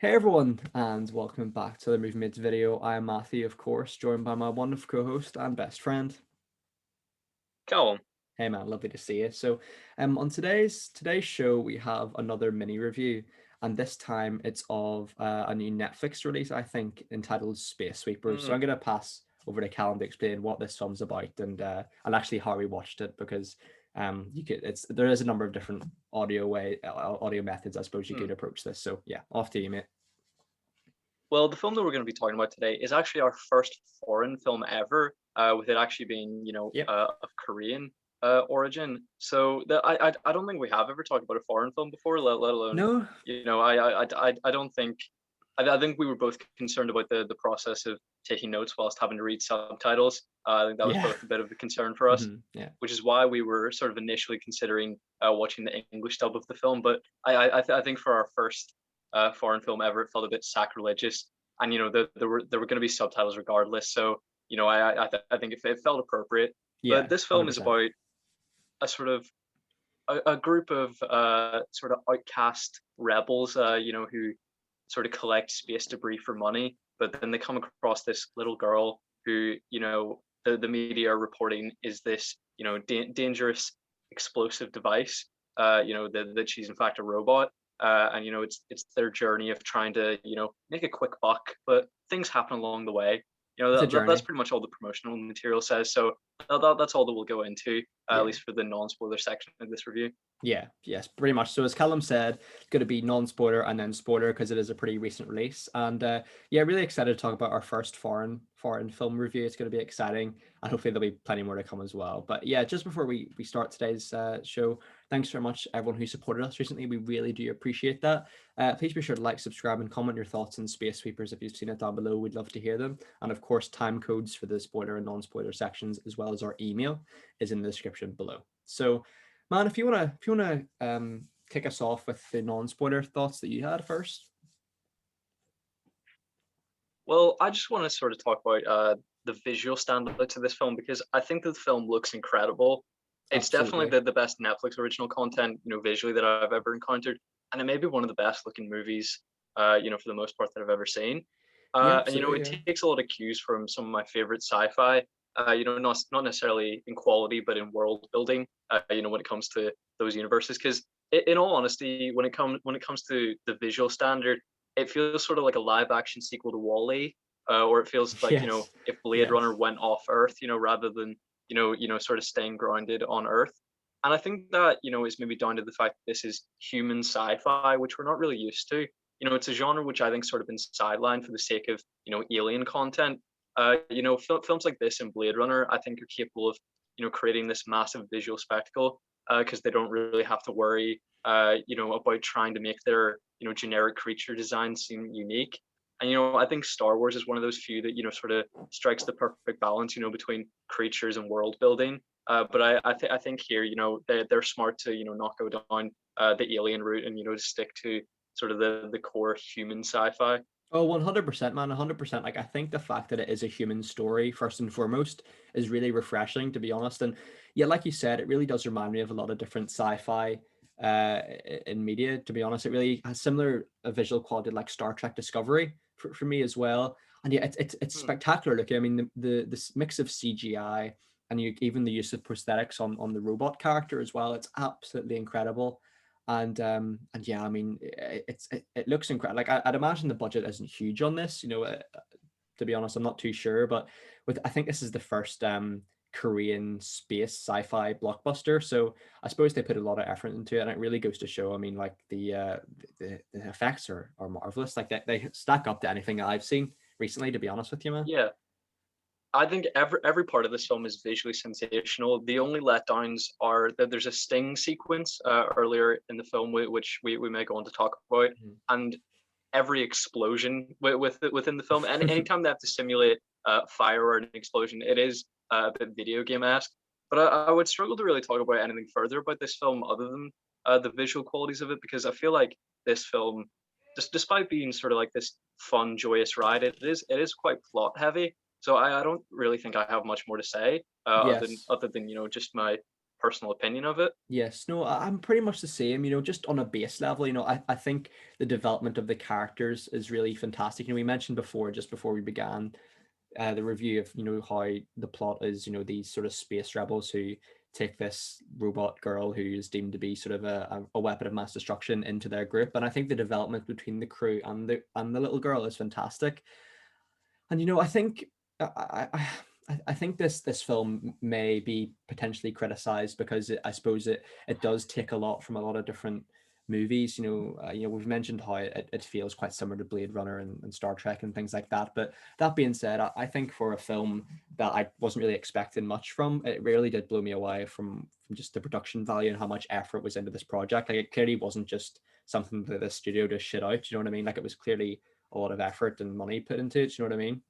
Hey everyone, and welcome back to the Movie Mates video. I am Matthew, of course, joined by my wonderful co-host and best friend. Callum. Hey man, lovely to see you. On today's show, we have another mini review, and this time it's of a new Netflix release, I think, entitled Space Sweepers. So Mm. I'm gonna pass over to Callum to explain what this film's about and actually how we watched it because there is a number of different audio methods I suppose you Mm. could approach this. So yeah, off to you, mate. Well, the film that we're going to be talking about today is actually our first foreign film ever, with it actually being, Yep. of Korean origin. So I don't think we have ever talked about a foreign film before, let alone, No. I don't think, I think we were both concerned about the process of taking notes whilst having to read subtitles. I think that was Yeah. both a bit of a concern for us, Yeah. which is why we were sort of initially considering watching the English dub of the film. But I think for our first foreign film ever, it felt a bit sacrilegious, and there were going to be subtitles regardless. So I think it felt appropriate. But Yeah. this film is 100%. about a sort of a group of sort of outcast rebels, who sort of collect space debris for money, but then they come across this little girl who, the media are reporting is this, dangerous explosive device, that she's in fact a robot. And it's their journey of trying to make a quick buck, but things happen along the way. It's a That's journey. pretty much all the promotional material says. So that's all that we'll go into, at Yeah. least for the non-spoiler section of this review. Yeah, yes, pretty much. So as Callum said, it's going to be non-spoiler and then spoiler because it is a pretty recent release. And yeah, really excited to talk about our first foreign film review. It's going to be exciting, and hopefully there'll be plenty more to come as well. But yeah, just before we start today's show, thanks very much everyone who supported us recently. We really do appreciate that. Please be sure to like, subscribe, and comment your thoughts on Space Sweepers if you've seen it down below. We'd love to hear them. And of course, time codes for the spoiler and non-spoiler sections, as well as our email, is in the description below. So. Man, if you wanna kick us off with the non-spoiler thoughts that you had first. Well, I just want to sort of talk about the visual standard to this film because I think that the film looks incredible. It's definitely Absolutely. the best Netflix original content, visually that I've ever encountered, and it may be one of the best looking movies, for the most part that I've ever seen. Yeah, And absolutely. it Yeah. takes a lot of cues from some of my favorite sci-fi. Not necessarily in quality, but in world building. When it comes to those universes, because in all honesty, when it comes to the visual standard, it feels sort of like a live action sequel to Wall-E, or it feels like Yes. if Blade Runner Yes. went off Earth, rather than sort of staying grounded on Earth. And I think that is maybe down to the fact that this is human sci-fi, which we're not really used to. It's a genre which I think sort of been sidelined for the sake of alien content. Films like this and Blade Runner, I think, are capable of creating this massive visual spectacle because they don't really have to worry about trying to make their generic creature design seem unique. And I think Star Wars is one of those few that sort of strikes the perfect balance between creatures and world building. But I think here they're smart to not go down the alien route and to stick to sort of the core human sci-fi. Oh, 100%, man, 100%. Like, I think the fact that it is a human story, first and foremost, is really refreshing, to be honest. And yeah, like you said, it really does remind me of a lot of different sci-fi in media, to be honest. It really has similar visual quality like Star Trek Discovery for me as well. And yeah, it's Hmm. spectacular looking. I mean, this mix of CGI and even the use of prosthetics on the robot character as well, it's absolutely incredible. And yeah, I mean, it looks incredible. Like I'd imagine the budget isn't huge on this. To be honest, I'm not too sure, but I think this is the first Korean space sci-fi blockbuster. So I suppose they put a lot of effort into it, and it really goes to show. I mean, like the effects are marvelous. Like they stack up to anything I've seen recently. To be honest with you, man. Yeah, I think every part of this film is visually sensational. The only letdowns are that there's a sting sequence earlier in the film, which we may go on to talk about, and every explosion within the film, and anytime they have to simulate fire or an explosion, it is a bit video game esque. But I would struggle to really talk about anything further about this film other than the visual qualities of it, because I feel like this film, just despite being sort of like this fun, joyous ride, it is quite plot heavy. So I don't really think I have much more to say, Yes. other than just my personal opinion of it. Yes, no, I'm pretty much the same, just on a base level, I think the development of the characters is really fantastic. We mentioned before, just before we began, the review of, how the plot is, these sort of space rebels who take this robot girl who is deemed to be sort of a weapon of mass destruction into their group. And I think the development between the crew and the little girl is fantastic. And I think I think this film may be potentially criticized because I suppose it does take a lot from a lot of different movies. We've mentioned how it feels quite similar to Blade Runner and Star Trek and things like that. But that being said, I think for a film that I wasn't really expecting much from, it really did blow me away from just the production value and how much effort was into this project. Like, it clearly wasn't just something that the studio just shit out. You know what I mean? Like, it was clearly a lot of effort and money put into it. You know what I mean?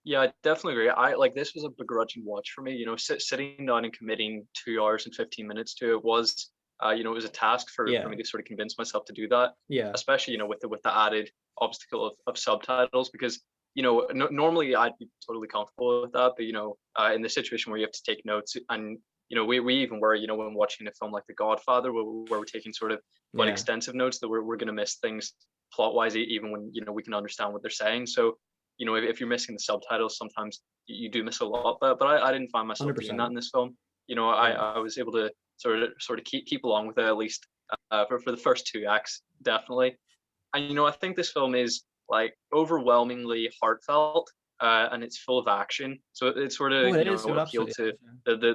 Yeah, I definitely agree. I like this was a begrudging watch for me. Sitting down and committing 2 hours and 15 minutes to it was, it was a task for Yeah. me to sort of convince myself to do that. Yeah. Especially, with the added obstacle of subtitles, because normally I'd be totally comfortable with that, but in the situation where you have to take notes, and we even were, when watching a film like The Godfather, where we're taking sort of quite Yeah. extensive notes, that we're going to miss things plot wise, even when we can understand what they're saying. So if you're missing the subtitles, sometimes you do miss a lot. But I didn't find myself doing that 100%. in this film. I, Yeah. I was able to sort of keep along with it, at least for the first two acts, definitely. And I think this film is like overwhelmingly heartfelt, and it's full of action. So it sort Oh, of it is. It appealed absolutely to is.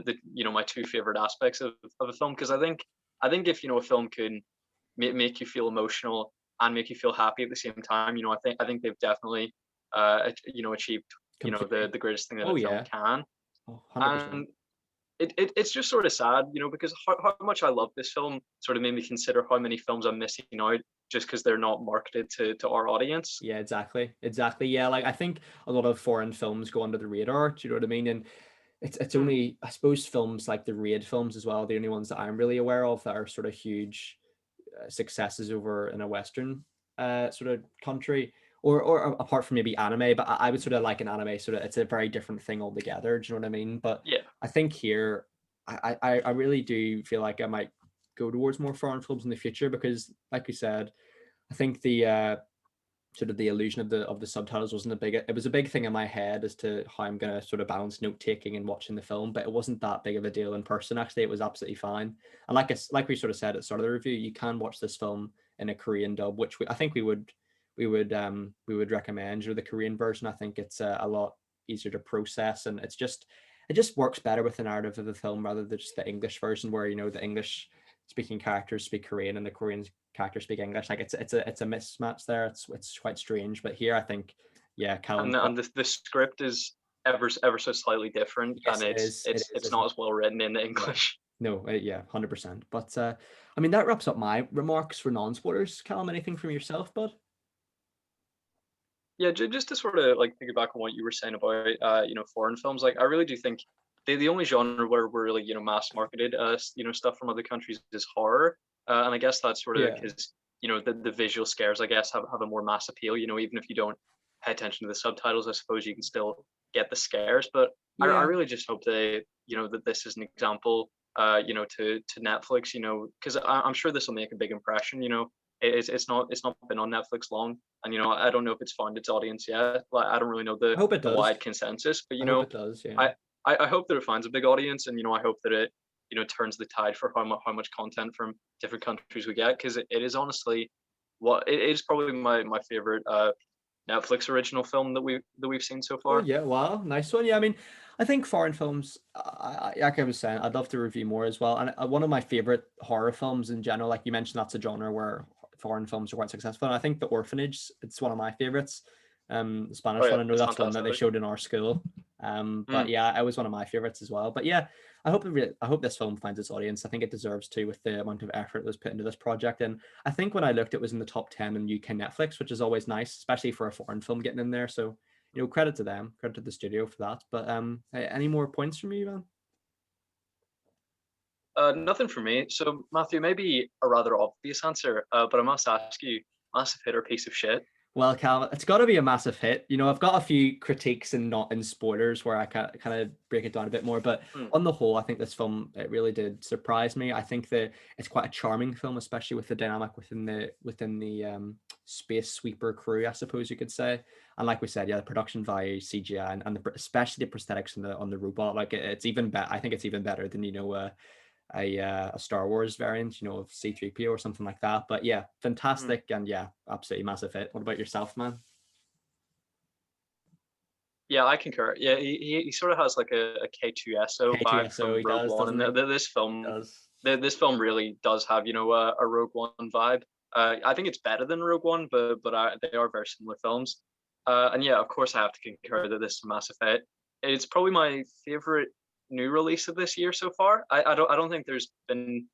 Yeah. the my two favorite aspects of a film, because I think if a film can make you feel emotional and make you feel happy at the same time, I think they've definitely achieved Completely. the greatest thing that Oh, a film yeah. can. Oh, 100%. And it's just sort of sad, because how much I love this film sort of made me consider how many films I'm missing out just because they're not marketed to our audience. Yeah, exactly. Exactly. Yeah, like, I think a lot of foreign films go under the radar. Do you know what I mean? And it's Hmm. only, I suppose, films like the Raid films as well, the only ones that I'm really aware of that are sort of huge successes over in a Western sort of country, or apart from maybe anime. But I would sort of like an anime, sort of, it's a very different thing altogether. Do you know what I mean? But Yeah. I think here, I really do feel like I might go towards more foreign films in the future because, like we said, I think the sort of the illusion of the subtitles wasn't a big, it was a big thing in my head as to how I'm going to sort of balance note taking and watching the film, but it wasn't that big of a deal in person. Actually, it was absolutely fine. And like we sort of said at the start of the review, you can watch this film in a Korean dub, which I think we would recommend, the Korean version. I think it's a lot easier to process, and it just works better with the narrative of the film rather than just the English version where the English speaking characters speak Korean and the Korean characters speak English. Like, it's a mismatch there. It's quite strange. But here, I think, yeah, Callum. And the script is ever so slightly different, and Yes, it it's is. It it's is, it's isn't not it? as well written in the Yeah. English. No. Yeah. 100%. But I mean, that wraps up my remarks for non-spoilers. Callum, anything from yourself, bud? Yeah, just to sort of like piggyback on what you were saying about foreign films, like I really do think the only genre where we're really mass marketed stuff from other countries is horror, and I guess that's sort of Yeah. because the visual scares, I guess, have a more mass appeal. Even if you don't pay attention to the subtitles, I suppose you can still get the scares. But I Yeah. really just hope that this is an example to Netflix, because I'm sure this will make a big impression. It's not been on Netflix long, and I don't know if it's found its audience yet. Like, I don't really know I hope it the does. wide consensus, but I hope it does. Yeah. I, I hope that it finds a big audience, and I hope that it turns the tide for how much content from different countries we get, because it is honestly it is probably my favorite Netflix original film that we've seen so Oh, far. yeah, wow, nice one. Yeah, I mean, I think foreign films, like I was saying, I'd love to review more as well. And one of my favorite horror films in general, like you mentioned, that's a genre where foreign films are quite successful. And I think The Orphanage, it's one of my favorites. The Oh Spanish yeah, one, I know it's that's one that they fantastic. showed in our school. But Mm. yeah, it was one of my favorites as well. But yeah, I hope this film finds its audience. I think it deserves to, with the amount of effort that was put into this project. And I think when I looked, it was in the top 10 in UK Netflix, which is always nice, especially for a foreign film getting in there. So credit to them, credit to the studio for that. But any more points from you, man? Nothing for me. So Matthew, maybe a rather obvious answer, but I must ask you, massive hit or piece of shit? Well, Cal, it's got to be a massive hit. I've got a few critiques and not in spoilers where I kind of break it down a bit more, but Mm, on the whole, I think this film, it really did surprise me. I think that it's quite a charming film, especially with the dynamic within the space sweeper crew, I suppose you could say. And like we said, yeah, the production value, CGI, and especially the prosthetics on the robot, like it's even better. I think it's even better than a Star Wars variant, of C-3PO or something like that. But yeah, mm. fantastic, and yeah, absolutely massive hit. What about yourself, man? Yeah, I concur. Yeah, he sort of has like a K2SO vibe K2SO, from he Rogue does, One, doesn't and he? this film, Does. this film really does have a Rogue One vibe. I think it's better than Rogue One, but they are very similar films. And yeah, of course, I have to concur that this is a massive hit. It's probably my favorite new release of this year so far. I don't think there's been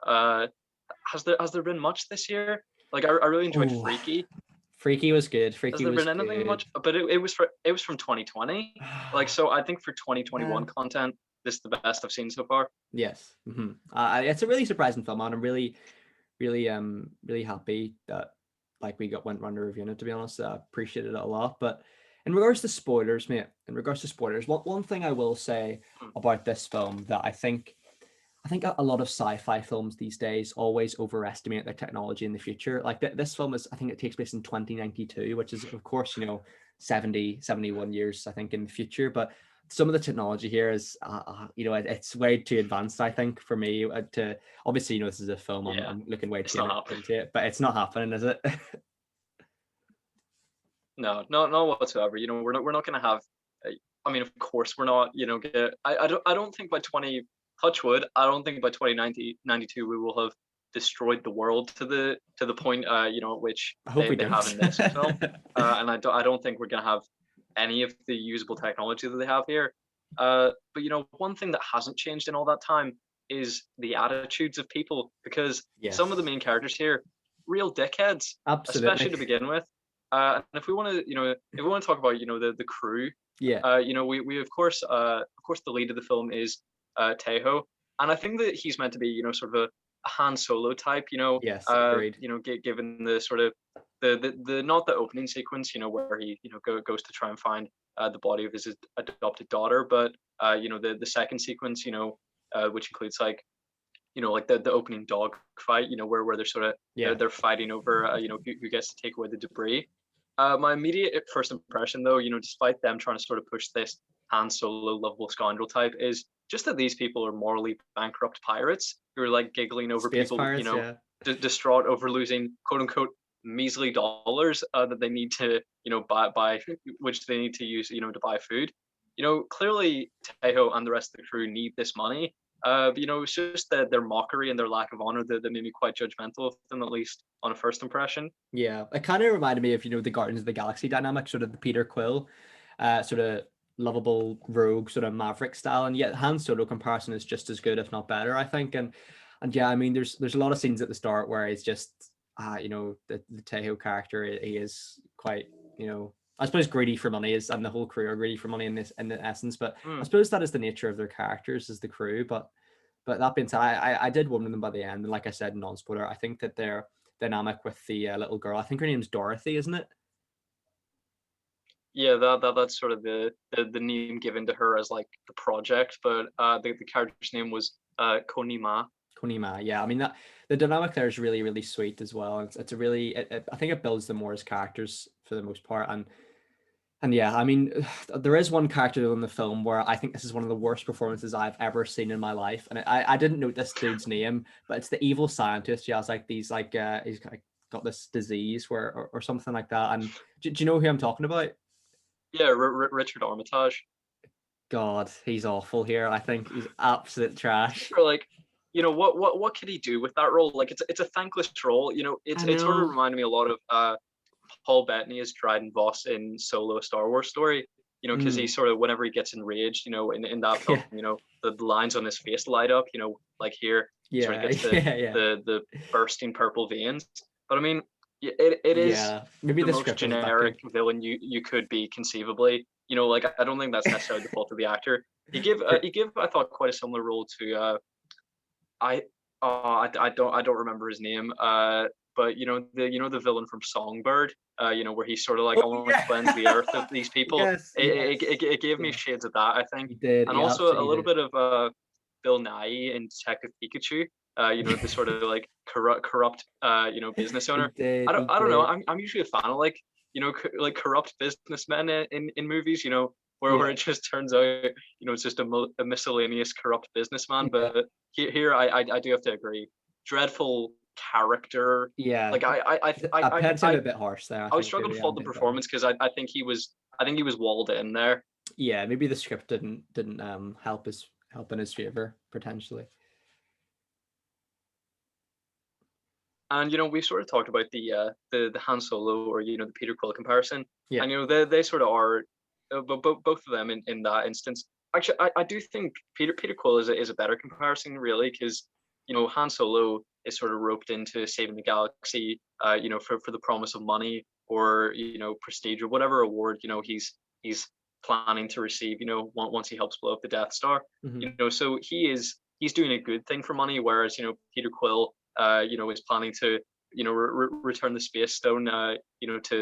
uh has there been much this year? Like I really enjoyed Oh, Freaky. Freaky was good. Has Freaky there was been anything good. much? But it was from 2020. Like so, I think for 2021 Yeah. content, this is the best I've seen so far. Yes. It's a really surprising film, and I'm really, really happy that like we went round a review it. To be honest, I appreciated it a lot. But in regards to spoilers, mate, one thing I will say Mm, about this film that I think a lot of sci-fi films these days always overestimate their technology in the future. Like this film I think it takes place in 2092, which is of course, 71 years, I think, in the future. But some of the technology here is, it's way too advanced, I think, for me to obviously, this is a film. I'm, yeah, I'm looking way it's too not happening. into it, but it's not happening, is it? No, no whatsoever. We're not gonna have. uh, I mean, of course, we're not. I don't think by 20 touch wood. I don't think by 2092 we will have destroyed the world to the point at which I hope they we they have don't. in this film. And I don't think we're gonna have any of the usable technology that they have here. But one thing that hasn't changed in all that time is the attitudes of people, because some of the Yes, main characters here, real dickheads, especially absolutely. to begin with. And if we want to, talk about, the crew, Yeah. we of course the lead of the film is Tejo, and I think that he's meant to be, sort of a Han Solo type, Yes, agreed. given the sort of the not the opening sequence, where he goes to try and find the body of his adopted daughter, but the second sequence, which includes like the opening dog fight, where they're sort of they're, Yeah. they're fighting over who gets to take away the debris. My immediate first impression, though, despite them trying to sort of push this Han Solo lovable scoundrel type, is just that these people are morally bankrupt pirates who are like giggling over Space people, pirates, yeah. distraught over losing quote unquote measly dollars that they need to buy which they need to use to buy food. Clearly Tejo and the rest of the crew need this money. But it's just their mockery and their lack of honor that made me quite judgmental of them, at least on a first impression. Yeah, it kind of reminded me of, the Guardians of the Galaxy dynamic, sort of the Peter Quill, sort of lovable rogue, sort of Maverick style, and yet Han Solo comparison is just as good, if not better, I think. And yeah, I mean, there's a lot of scenes at the start where it's just, the Tejo character, he is quite, I suppose greedy for money is, and the whole crew are greedy for money in the essence. But I Mm. suppose that is the nature of their characters, as the crew. But that being said, I did warm them by the end, and like I said, non-spoiler, I think that they're dynamic with the little girl. I think her name's Dorothy, isn't it? Yeah, that's sort of the name given to her as like the project, but the character's name was Konima. Konima. Yeah, I mean that the dynamic there is really, really sweet as well. It's a really, I think it builds them more as characters for the most part. And yeah, I mean, there is one character in the film where I think this is one of the worst performances I've ever seen in my life, and I didn't note this dude's name, but it's the evil scientist. He has like these he's got this disease or something like that. And do you know who I'm talking about? Yeah, Richard Armitage. God, he's awful here. I think he's absolute trash. Or like, what could he do with that role? Like it's a thankless role. I It sort of know. reminded me a lot of Paul Bettany as Dryden Voss in Solo: A Star Wars Story. Because he Mm. sort of, whenever he gets enraged, in that film, Yeah, the lines on his face light up. Like here, he sort of yeah, gets the yeah, yeah, the bursting purple veins. But I mean, it is yeah. Maybe the the most script wasn't that generic good. villain you could be conceivably. Like I don't think that's necessarily the fault of the actor. He gave I thought quite a similar role to I I don't remember his name. but the villain from Songbird, where he's sort of like, Oh I want to yeah. cleanse the earth of these people. Yes, It, yes. it, it gave me Yeah, shades of that, I think, he did. and He also a absolutely little did. bit of Bill Nye in Detective Pikachu. The sort of like corrupt, business He owner. did. He I don't know. did. I'm usually a fan of like like corrupt businessmen in movies. Where Yeah, it just turns out it's just a miscellaneous corrupt businessman. yeah, But here I do have to agree. Dreadful character. yeah. Like I painted him a bit harsh there, I I was think, struggling maybe. to I'm fault the being fair. performance because I think he was walled in there. Yeah, maybe the script didn't help in his favor potentially. And we sort of talked about the Han Solo or the Peter Quill comparison, Yeah. and they sort of are, but both of them in that instance. Actually, I do think Peter Quill is a better comparison really because Han Solo is sort of roped into saving the galaxy, for the promise of money or prestige or whatever award he's planning to receive, once he helps blow up the Death Star. Hmm. So he's doing a good thing for money, whereas Peter Quill is planning to return the space stone to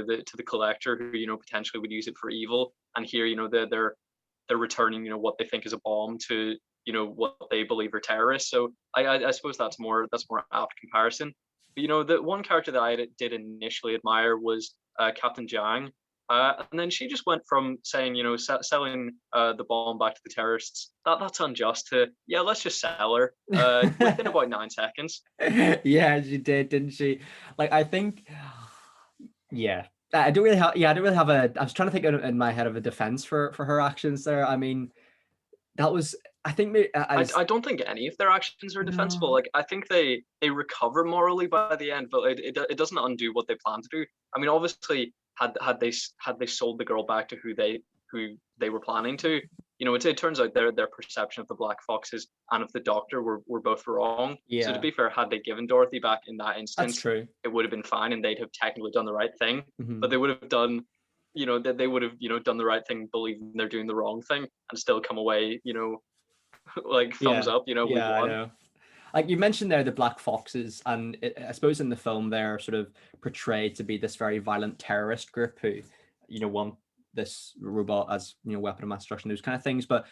the collector who potentially would use it for evil. And here they're returning what they think is a bomb to what they believe are terrorists. So I suppose that's more apt comparison. But the one character that I did initially admire was Captain Jang. And then she just went from saying, selling the bomb back to the terrorists, that's unjust, to, yeah, let's just sell her within about 9 seconds. Yeah, she did, didn't she? Like, I think, yeah. I don't really have, yeah, I don't really have I was trying to think in my head of a defense for her actions there. I mean, that was, I think, as I don't think any of their actions are defensible. no, Like I think they recover morally by the end, but it doesn't undo what they plan to do. I mean, obviously, had they sold the girl back to who they were planning to, it turns out their perception of the Black Foxes and of the Doctor were both wrong. So to yeah, be fair, had they given Dorothy back in that that's instance, true. it would have been fine, and they'd have technically done the right thing. But Hmm. they would have done, that they would have done the right thing, believing they're doing the wrong thing, and still come away, like thumbs Yeah, up, we yeah, I won. know. Like you mentioned there, the Black Foxes, and I suppose in the film they're sort of portrayed to be this very violent terrorist group who, want this robot as weapon of mass destruction, those kind of things. But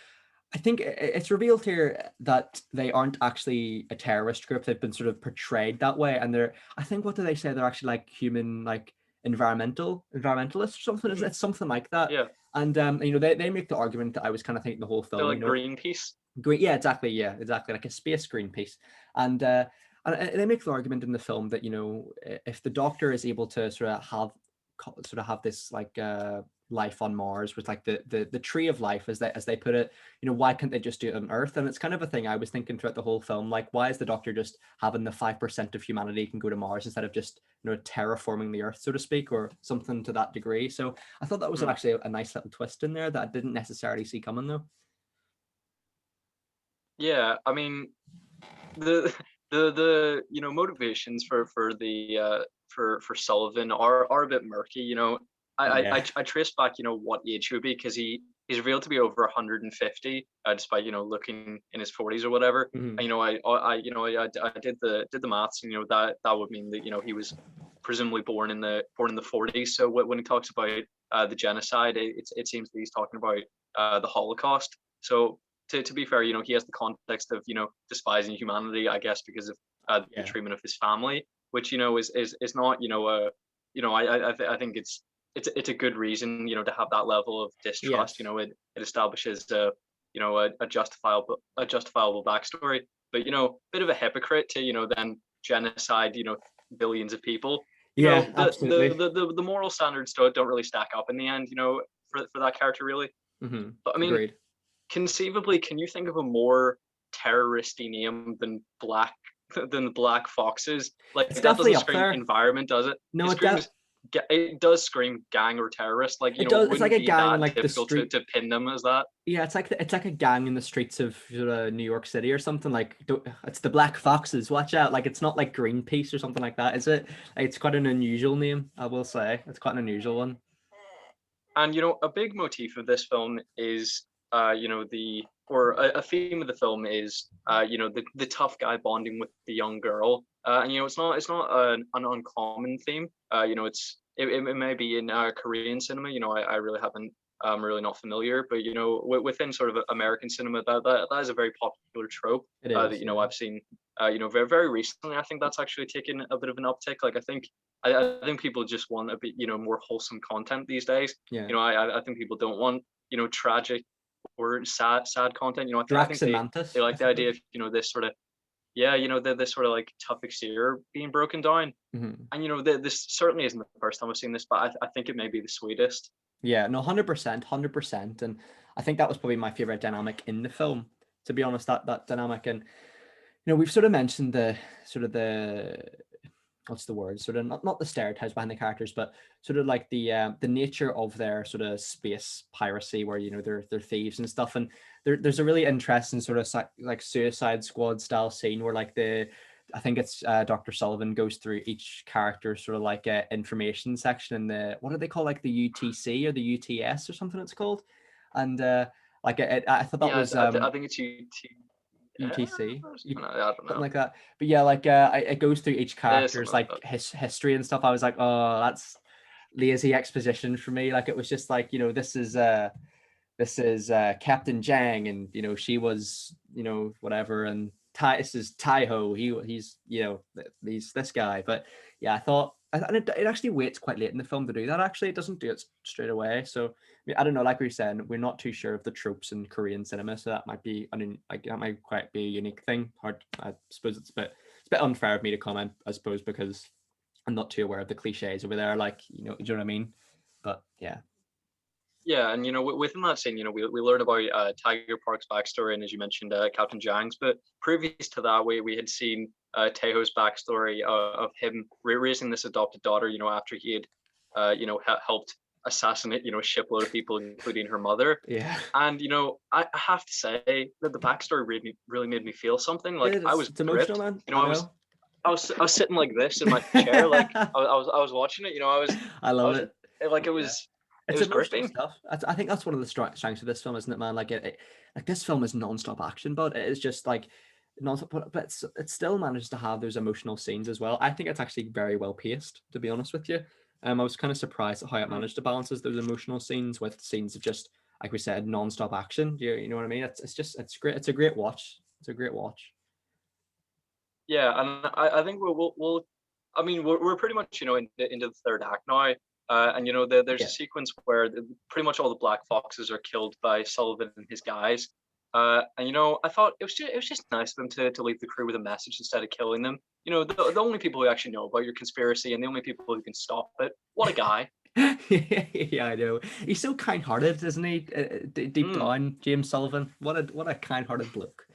I think it's revealed here that they aren't actually a terrorist group. They've been sort of portrayed that way, and they're, I think, what do they say? They're actually like human, like environmentalists or something. It's something like that. Yeah, And they make the argument that I was kind of thinking the whole they're film, like Greenpeace. Green, yeah, exactly, yeah, exactly, like a space Greenpeace, and they make the argument in the film that if the Doctor is able to sort of have this like life on Mars with like the tree of life as they put it, why can't they just do it on Earth? And it's kind of a thing I was thinking throughout the whole film, like why is the Doctor just having the 5% of humanity can go to Mars instead of just terraforming the Earth, so to speak, or something to that degree. So I thought that was Hmm. actually a nice little twist in there that I didn't necessarily see coming though. Yeah, I mean the the motivations for Sullivan are a bit murky. Yeah. I trace back what age he would be, because he's revealed to be over 150, despite looking in his 40s or whatever. Mhm. And I did the maths, and that would mean that he was presumably born in the 40s. So when he talks about the genocide, it seems that he's talking about the Holocaust. So to be fair, he has the context of despising humanity, I guess, because of the Yeah. treatment of his family, which is not I think it's a good reason to have that level of distrust. Yes. It establishes a justifiable backstory, but bit of a hypocrite to then genocide billions of people. Yeah, The absolutely. the moral standards don't really stack up in the end, for that character really. Mhm. But I mean, Agreed. conceivably, can you think of a more terroristy name than Black Foxes? It's Like that definitely doesn't up scream there. environment, does it? No, It screams. It does scream gang or terrorist. Like it it does. It's like wouldn't a be gang on that like the difficult to street. to pin them as that. Yeah, it's like a gang in the streets of sort of New York City or something. Like it's the Black Foxes. Watch out! Like it's not like Greenpeace or something like that, is it? Like, it's quite an unusual name, I will say. It's quite an unusual one. And a big motif of this film is a theme of the film is the tough guy bonding with the young girl. And it's not an uncommon theme. It may be in Korean cinema. I really haven't. I'm really not familiar, but within sort of American cinema, that is a very popular trope It that is, yeah. I've seen. Very very recently, I think that's actually taken a bit of an uptick. Like I think people just want a bit more wholesome content these days. Yeah. I think people don't want tragic or sad content. I think Drax and they Mantis, I like the idea suppose. of this sort of yeah, this sort of like tough exterior being broken down. Mhm. And this certainly isn't the first time I've seen this, but I think it may be the sweetest. Yeah, no, 100%, 100%. And I think that was probably my favorite dynamic in the film, to be honest, that dynamic. And, we've sort of mentioned the what's the word? Sort of not the stereotypes behind the characters, but sort of like the nature of their sort of space piracy, where they're thieves and stuff. And there's a really interesting sort of like Suicide Squad style scene where like I think it's Dr. Sullivan goes through each character's sort of like information section in the, what do they call, like the UTC or the UTS or something it's called, and like I thought that Yeah, was I think it's UTC, or something. I don't something know. like that. But yeah, like it goes through each Yeah, character's something like like that. history and stuff. I was like, oh, that's lazy exposition for me. Like it was just like, this is Captain Jang, and she was whatever, and this is Taiho. He's he's this guy. But yeah, I thought, and it actually waits quite late in the film to do that. Actually, it doesn't do it straight away. So I don't know. Like we were saying, we're not too sure of the tropes in Korean cinema, so that might be, I mean, like that might quite be a unique thing. Hard, I suppose it's a bit unfair of me to comment, I suppose, because I'm not too aware of the cliches over there. Like do you know what I mean? But yeah. Yeah, and within that scene, we learn about Tiger Park's backstory, and as you mentioned, Captain Jang's. But previous to that, we had seen Taeho's backstory of him raising this adopted daughter. After he had, helped assassinate a shipload of people, including her mother. Yeah. And I have to say that the backstory really made me feel something. Like I was It's emotional, gripped. man. You know, I I was know. I was sitting like this in my chair, like I was watching it. I I love was it. like Yeah. it It's was emotional gripping. stuff. I think that's one of the strengths of this film, isn't it, man? Like like this film is non-stop action, but it is just like non-stop, but it still manages to have those emotional scenes as well. I think it's actually very well paced, to be honest with you. I was kind of surprised at how it Mhm. managed to balances those emotional scenes with scenes of just, like we said, non-stop action. You know what I mean? It's great. It's a great watch. It's a great watch. Yeah, and I think we'll I mean we're pretty much into the third act now, and there's a Yeah. sequence where pretty much all the Black Foxes are killed by Sullivan and his guys, and I thought it was just nice of them to leave the crew with a message instead of killing them. The only people who actually know about your conspiracy and the only people who can stop it. What a guy! Yeah, I know. He's so kind-hearted, isn't he? Deep Mm. down, James Sullivan. What a kind-hearted bloke.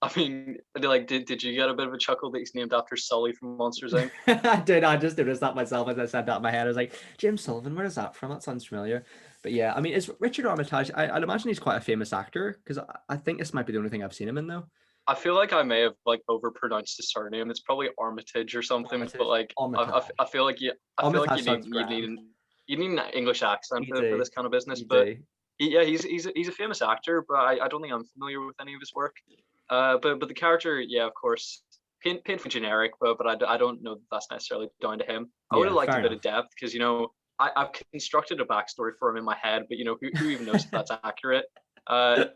I mean, did you get a bit of a chuckle that he's named after Sully from Monsters Inc? I did. I just noticed that myself as I said that in my head. I was like, James Sullivan, where is that from? That sounds familiar. But yeah, I mean, is Richard Armitage? I'd imagine he's quite a famous actor, because I think this might be the only thing I've seen him in, though. I feel like I may have like overpronounced his surname. It's probably Armitage or something, but Armitage. like Armitage. I feel like Armitage you need sounds grand. an English accent You for do. this kind of business. You But do. he's a famous actor, but I don't think I'm familiar with any of his work. But the character, yeah, of course, painfully generic, but I don't know that that's necessarily down to him. I would Yeah, have liked fair a bit of enough. depth because I've constructed a backstory for him in my head, but who even knows if that's accurate? Uh,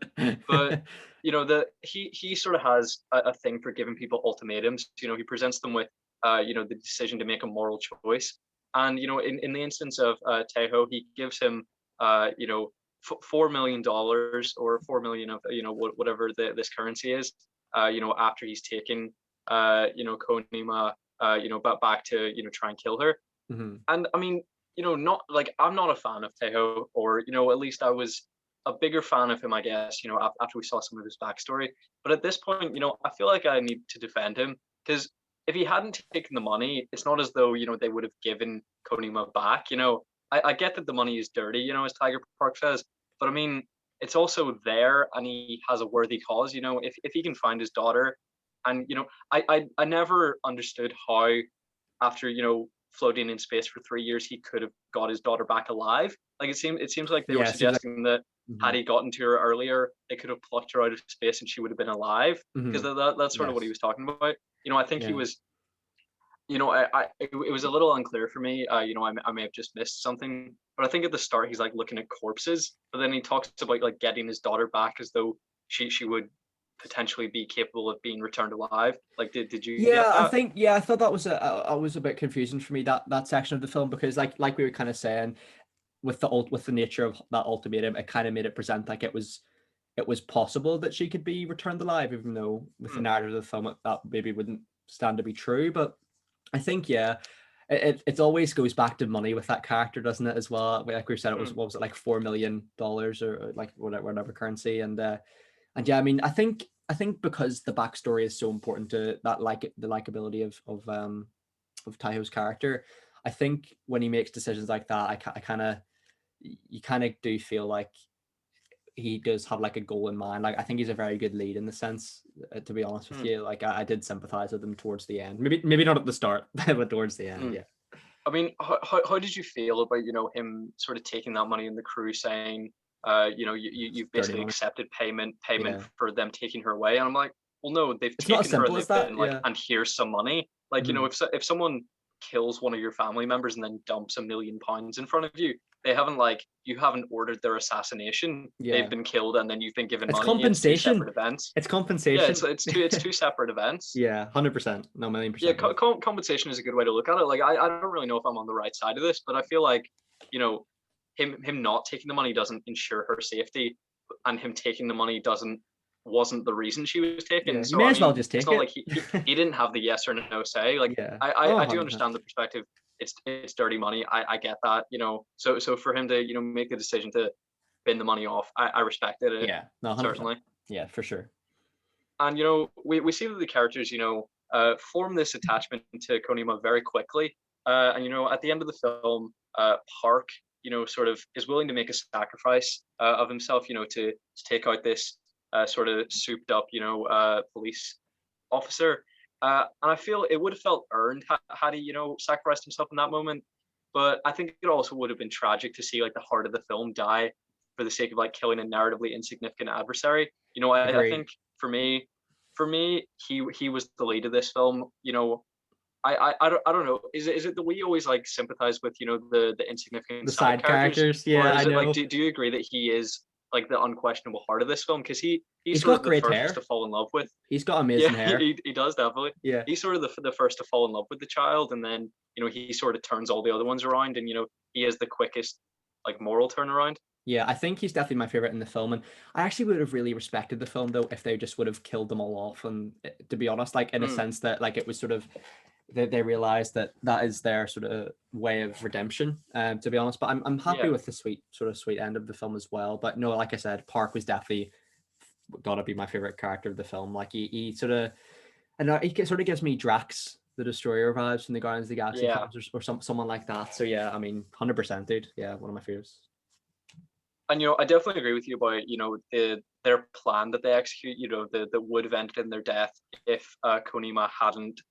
but he sort of has a thing for giving people ultimatums. He presents them with the decision to make a moral choice. And in the instance of Tejo, he gives him $4 million or 4 million of whatever this currency is. After he's taken Konima back to try and kill her. Mhm. And I mean, not like I'm not a fan of Tejo, or at least I was a bigger fan of him, I guess. After we saw some of his backstory. But at this point, I feel like I need to defend him because if he hadn't taken the money, it's not as though they would have given Konima back. I get that the money is dirty, as Tiger Park says, but I mean, it's also there, and he has a worthy cause. If he can find his daughter, and I never understood how after floating in space for 3 years he could have got his daughter back alive. Like it seems like they were Yeah, it seems like. suggesting that had Mhm. he gotten to her earlier, they could have plucked her out of space and she would have been alive, because Mhm. that's sort of what he Yes. was talking about. I think he Yeah. was. it was a little unclear for me. I may have just missed something, but I think at the start he's like looking at corpses, but then he talks about like getting his daughter back as though she would potentially be capable of being returned alive. Like, did you get Yeah, I that? think I thought that was a bit confusing for me, that section of the film, because like we were kind of saying, with the nature of that ultimatum, it kind of made it present like it was possible that she could be returned alive, even though with the Hmm, narrative of the film that maybe wouldn't stand to be true. But I think, yeah, it always goes back to money with that character, doesn't it? As well, like we said, it was, hmm, what was it, like $4 million, or like whatever currency, and yeah, I mean, I think because the backstory is so important to that, like the likability of Taiho's character. I think when he makes decisions like that, I kind of you kind of do feel like he does have like a goal in mind. Like, I think he's a very good lead in the sense, to be honest with hmm, you. Like, I did sympathize with him towards the end. Maybe not at the start, but towards the end. hmm. Yeah. I mean, how did you feel about him sort of taking that money in the crew, saying, you've Dirty basically money. accepted payment Yeah. for them taking her away, and I'm like, well, no, they've It's not as taken her and simple as they've that. been like, Yeah. and here's some money. Like, Mhm. if someone kills one of your family members and then dumps £1 million in front of you, they haven't like you haven't ordered their assassination. They've Yeah. been killed and then you've been given It's money. It's two separate compensation. events. It's Yeah, compensation. it's two separate events. Yeah, 100%. No, million Yeah, percent, dude. compensation is a good way to look at it. Like, I don't really know if I'm on the right side of this, but I feel like you know him not taking the money doesn't ensure her safety, and him taking the money doesn't wasn't the reason she was taken. Yeah, you So may I as well mean, just it's take not it. like he didn't have the yes or no say. Like, Yeah. I Oh, I, I do 100%. understand the perspective. It's dirty money. I get that. So for him to make the decision to bin the money off, I respected it Yeah. No, 100%. certainly. Yeah, for sure. And we see that the characters form this attachment to Konima very quickly. And at the end of the film, Park sort of is willing to make a sacrifice of himself to take out this sort of souped up police officer. And I feel it would have felt earned had he sacrificed himself in that moment. But I think it also would have been tragic to see like the heart of the film die for the sake of like killing a narratively insignificant adversary. I Agreed. think for me, he was the lead of this film. I don't know. Is it that we always like sympathize with the insignificant The side side characters, characters. or Yeah, I is it like know. do you agree that he is like the unquestionable heart of this film? Because he's He's sort got of the great first to hair. fall in love with. He's got Yeah, amazing hair. he does definitely. Yeah. He's sort of the first to fall in love with the child, and then he sort of turns all the other ones around, and he is the quickest like moral turnaround. Yeah, I think he's definitely my favorite in the film, and I actually would have really respected the film though if they just would have killed them all off. And to be honest, like in a Mm, sense that like it was sort of they realized that that is their sort of way of redemption. To be honest, but I'm happy yeah, with the sweet end of the film as well. But no, like I said, Park was definitely gotta be my favorite character of the film. Like he sort of, and he sort of gives me Drax the Destroyer vibes from the Guardians of the Galaxy yeah. films, or someone like that. So yeah, I mean, 100%, dude. Yeah, one of my favorites. And I definitely agree with you about their plan that they execute. That would have ended in their death if Konima hadn't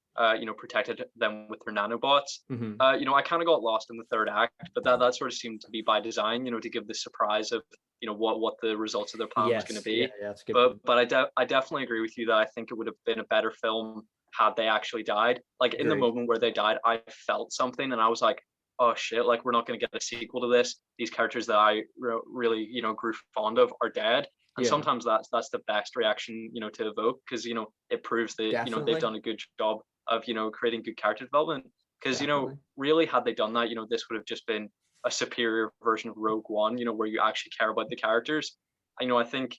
protected them with their nanobots. Hmm. I kind of got lost in the third act, but that sort of seemed to be by design. To give the surprise of what the results of their plan was going to Yes, yeah, be. yeah, that's a good point. But I definitely agree with you that I think it would have been a better film had they actually died. Like in the Agreed. moment where they died, I felt something, and I was like, oh shit, like we're not going to get a sequel to this. These characters that I really grew fond of are dead. And Yeah, sometimes that's the best reaction to evoke, because it proves that they've definitely, done a good job of creating good character development. Because definitely. really, had they done that, this would have just been a superior version of Rogue One, where you actually care about the characters. I think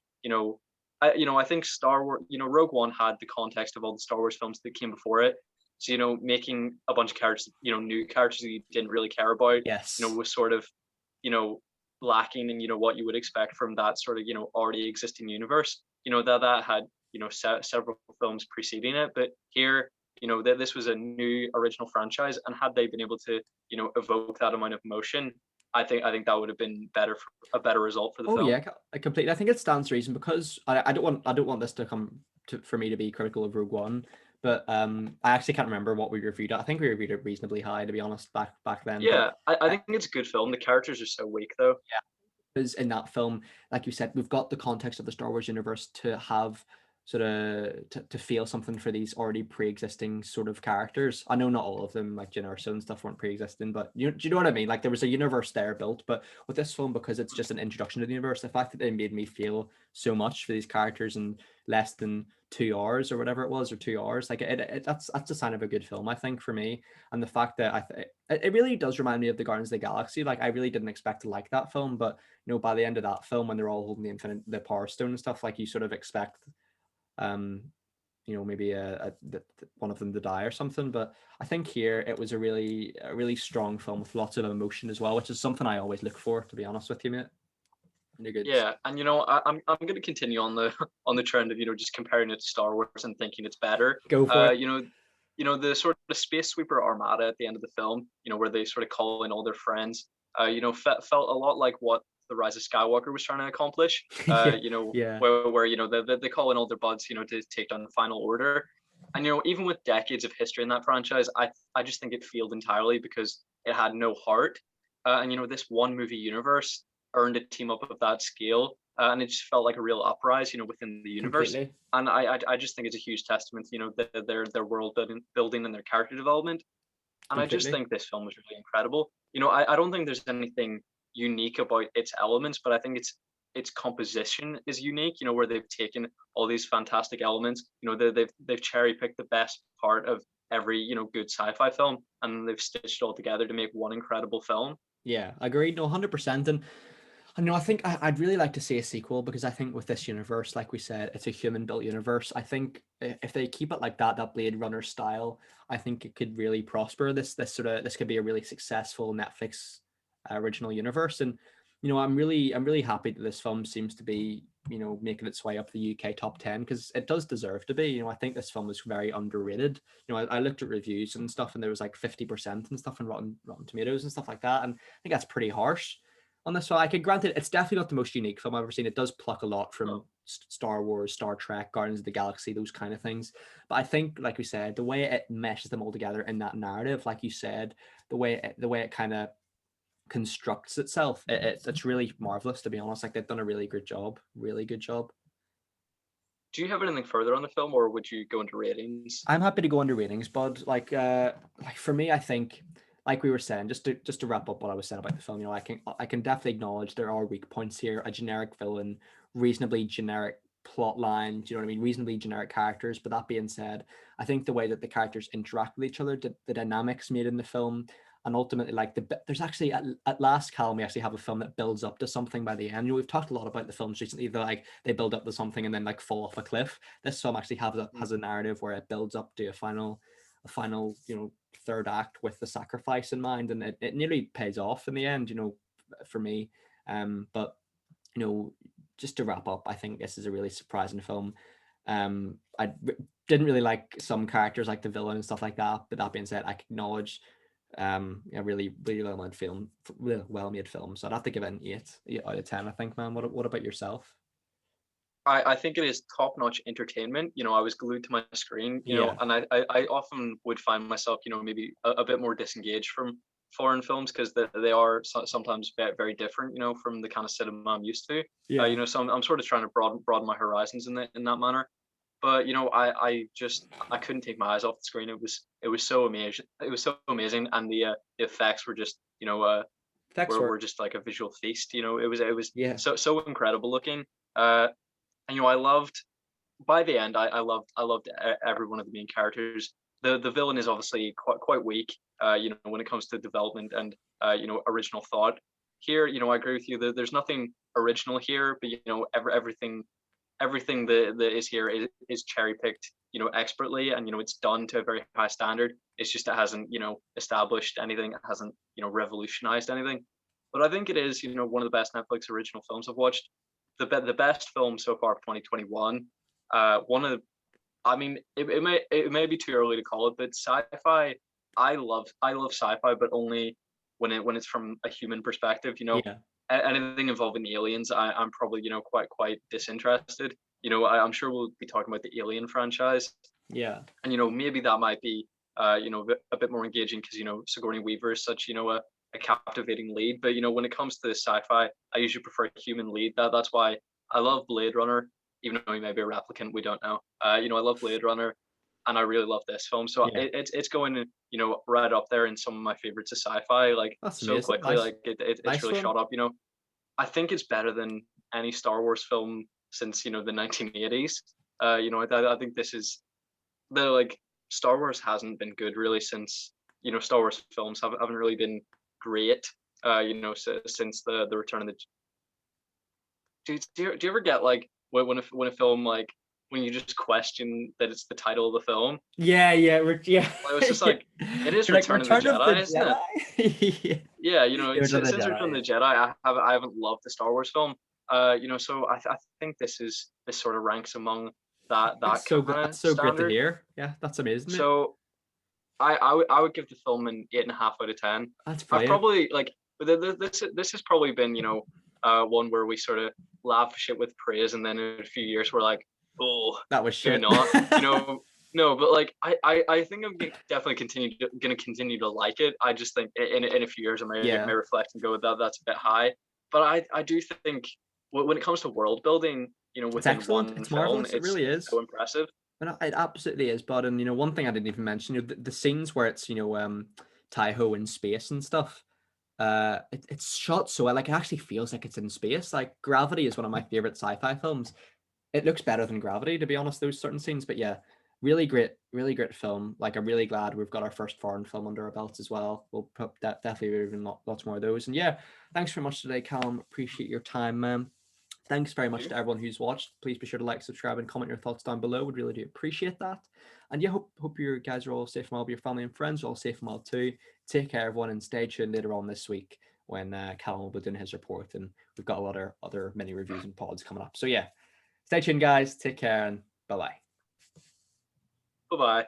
I think Star Wars, Rogue One had the context of all the Star Wars films that came before it. So making a bunch of characters, new characters that you didn't really care about, Yes. was sort of, you know, lacking in what you would expect from that sort of already existing universe. That had several films preceding it, but here that this was a new original franchise, and had they been able to evoke that amount of emotion, I think that would have been a better result for the Oh film. yeah, I completely. I think it stands to reason because I don't want this to come to for me to be critical of Rogue One, but I actually can't remember what we reviewed it. I think we reviewed it reasonably high, to be honest, back then. But Yeah, I think it's a good film. The characters are so weak though. yeah, because in that film, like you said, we've got the context of the Star Wars universe to have sort of to feel something for these already pre-existing sort of characters. I know not all of them, like Jyn Erso and stuff, weren't pre-existing, but do you know what I mean? Like there was a universe there built, but with this film, because it's just an introduction to the universe, the fact that they made me feel so much for these characters in less than 2 hours or whatever it was, or 2 hours, like that's a sign of a good film, I think, for me. And the fact that it really does remind me of the Guardians of the Galaxy. Like I really didn't expect to like that film, but by the end of that film, when they're all holding the Power Stone and stuff, like you sort of expect um maybe one of them to die or something. But I think here it was a really strong film with lots of emotion as well, which is something I always look for, to be honest with you, mate. You're good. Yeah, and I'm going to continue on the on the trend of just comparing it to Star Wars and thinking it's better. Go for Uh, it. you know, the sort of space sweeper armada at the end of the film, where they sort of call in all their friends. Felt a lot like what the Rise of Skywalker was trying to accomplish. Yeah, yeah, Where they call in all their buds, to take down the Final Order. And even with decades of history in that franchise, I just think it failed entirely because it had no heart. And this one movie universe earned a team up of that scale, and it just felt like a real uprise, within the universe. completely, And I just think it's a huge testament, their world building and their character development. And I just completely. think this film was really incredible. I don't think there's anything unique about its elements, but I think its composition is unique. Where they've taken all these fantastic elements. They've cherry picked the best part of every good sci-fi film, and they've stitched it all together to make one incredible film. Yeah, agreed. No, 100%. And I think I'd really like to see a sequel, because I think with this universe, like we said, it's a human-built universe. I think if they keep it like that Blade Runner style, I think it could really prosper. This could be a really successful Netflix original universe. And I'm really happy that this film seems to be making its way up the UK top 10, because it does deserve to be. I think this film is very underrated. I looked at reviews and stuff, and there was like 50% and stuff in Rotten Tomatoes and stuff like that, and I think that's pretty harsh on this one. I could grant it's definitely not the most unique film I've ever seen. It does pluck a lot from Oh, Star Wars, Star Trek, Guardians of the Galaxy, those kind of things. But I think, like we said, the way it meshes them all together in that narrative, like you said, the way it kind of constructs itself, it's really marvelous, to be honest. Like they've done a really good job, really good job. do you have anything further on the film, or would you go into ratings? I'm happy to go under ratings, bud. Like for me, I think, like we were saying, just to wrap up what I was saying about the film, I can definitely acknowledge there are weak points here. A generic villain, reasonably generic plot line, do you know what I mean? Reasonably generic characters. But that being said, I think the way that the characters interact with each other, the dynamics made in the film, and ultimately, like there's actually at last, Callum, we actually have a film that builds up to something by the end. We've talked a lot about the films recently that like they build up to something and then like fall off a cliff. This film actually has a narrative where it builds up to a final third act with the sacrifice in mind, and it nearly pays off in the end, for me. But you know just to wrap up, I think this is a really surprising film. I didn't really like some characters, like the villain and stuff like that, but that being said, I acknowledge a really really well made film, so I'd have to give it an 8 out of 10, I think, man. What about yourself? I think it is top-notch entertainment. I was glued to my screen, Yeah, and I often would find myself, maybe a bit more disengaged from foreign films because they are sometimes very different, from the kind of cinema I'm used to. yeah, So I'm sort of trying to broaden my horizons in that manner. But I couldn't take my eyes off the screen. It was so amazing. It was so amazing, and the effects were just thanks were for just like a visual feast. It was yeah, so incredible looking. Uh, and I loved by the end. I loved every one of the main characters. The villain is obviously quite weak. When it comes to development and original thought. Here, I agree with you. There's nothing original here, but everything that is here is cherry picked, expertly, and it's done to a very high standard. It's just it hasn't established anything. It hasn't revolutionized anything. But I think it is one of the best Netflix original films I've watched. The best film so far of 2021. One of I mean, it may be too early to call it, but sci-fi. I love sci-fi, but only when it's from a human perspective. yeah, Anything involving aliens, I'm probably quite disinterested. I'm sure we'll be talking about the Alien franchise, yeah, and maybe that might be a bit more engaging because Sigourney Weaver is such a captivating lead. But when it comes to sci-fi, I usually prefer a human lead. That's why I love Blade Runner. even though he may be a replicant, we don't know. You know, I love Blade Runner, and I really love this film, so Yeah, it's going, you know, right up there in some of my favorites of sci-fi, like that's so amazing. quickly, Nice, like it's nice really one. shot up. You know, I think it's better than any Star Wars film since, you know, the 1980s. You know, I think this is the like Star Wars hasn't been good really since, you know, Star Wars films haven't really been great. You know, since the Return of the do you ever get like when a film like when you just question that it's the title of the film? Yeah, yeah, yeah. Well, it was just Yeah. like it is You're like Return of the Return of the Jedi, isn't it? Jedi. Yeah, Yeah, you know, yeah, Return of the since Return Jedi. of the Jedi, I haven't loved the Star Wars film. You know, so I think this sort of ranks among that It's so kind good. of That's so great to standard. hear. Yeah, that's amazing, mate. So I would give the film an 8.5 out of 10. That's I've brilliant. probably like this has probably been, you know, one where we sort of lavish it with praise, and then in a few years we're like, oh, That was maybe shit. not, you know. No, but like I think I'm definitely gonna continue to like it. I just think in a few years I may Yeah, reflect and go that that's a bit high. But I do think when it comes to world building, you know, it's within excellent. one It's film, marvelous. It really it's is. so impressive. And it absolutely is. But and you know, one thing I didn't even mention, you know, the scenes where it's Taiho in space and stuff. It's shot so well. Like it actually feels like it's in space. Like Gravity is one of my favorite sci-fi films. It looks better than Gravity, to be honest, those certain scenes. But yeah, really great film. Like I'm really glad we've got our first foreign film under our belts as well. We'll put definitely even lots more of those. And yeah, thanks very much today, Callum. Appreciate your time, man. Thanks very much You? to everyone who's watched. Please be sure to like, subscribe, and comment your thoughts down below. We'd really do appreciate that. And yeah, hope you guys are all safe and well. Your family and friends are all safe and well too. Take care, everyone, and stay tuned later on this week when Callum will be doing his report, and we've got a lot of other mini reviews and pods coming up. So yeah, stay tuned, guys. Take care, and bye bye. Bye bye.